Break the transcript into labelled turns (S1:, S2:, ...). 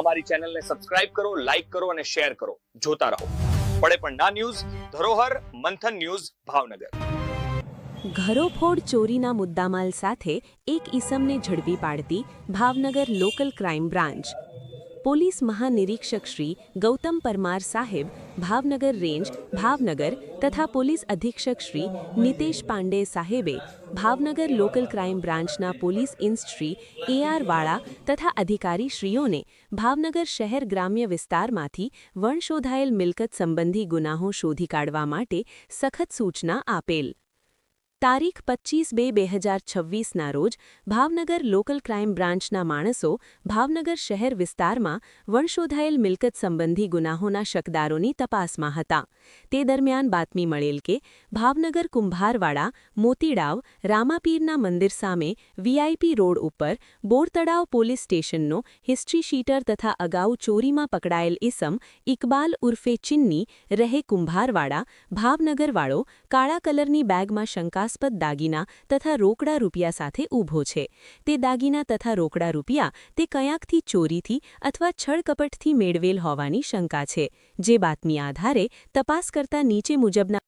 S1: અમારી ચેનલને સબસ્ક્રાઇબ કરો, લાઈક કરો અને શેર કરો. જોતા રહો પડે પણ ના ન્યૂઝ, ધરોહર મંથન ન્યૂઝ, ભાવનગર.
S2: ઘરોફોડ ચોરીના મુદ્દામાલ સાથે એક ઈસમને ઝડપી પાડતી Bhavnagar local crime branch. Police મહાનિરીક્ષક શ્રી ગૌતમ પરમાર સાહેબ, ભાવનગર રેન્જ, ભાવનગર તથા પોલીસ અધિક્ષક શ્રી નિતેશ પાંડે સાહેબે ભાવનગર લોકલ ક્રાઇમ બ્રાન્ચના પોલીસ ઇન્સ્ટ શ્રી AR વાળા તથા અધિકારીશ્રીઓને ભાવનગર શહેર ગ્રામ્ય વિસ્તારમાંથી વણશોધાયેલ મિલકત સંબંધી ગુનાહો શોધી કાઢવા માટે સખત સૂચના આપેલ. તારીખ 25/2/2026ના રોજ ભાવનગર લોકલ ક્રાઇમ બ્રાન્ચના માણસો ભાવનગર શહેર વિસ્તારમાં વણશોધાયેલ મિલકત સંબંધી ગુનાહોના શકદારોની તપાસમાં હતા. તે દરમિયાન બાતમી મળેલ કે ભાવનગર કુંભારવાડા, મોતીડાવ, રામાપીરના મંદિર સામે VIP રોડ ઉપર બોરતળાવ પોલીસ સ્ટેશનનો હિસ્ટ્રી શીટર તથા અગાઉ ચોરીમાં પકડાયેલ ઇસમ ઇકબાલ ઉર્ફે ચિન્ની રહે કુંભારવાડા, ભાવનગરવાળો કાળા કલરની બેગમાં શંકાસ્પદ દાગીના તથા રોકડા રૂપિયા સાથે ઊભો છે. તે દાગીના તથા રોકડા રૂપિયા તે કયાંકથી ચોરીથી અથવા છળકપટથી મેળવેલ હોવાની શંકા છે. જે બાતમી આધારે તપાસ કરતા નીચે મુજબના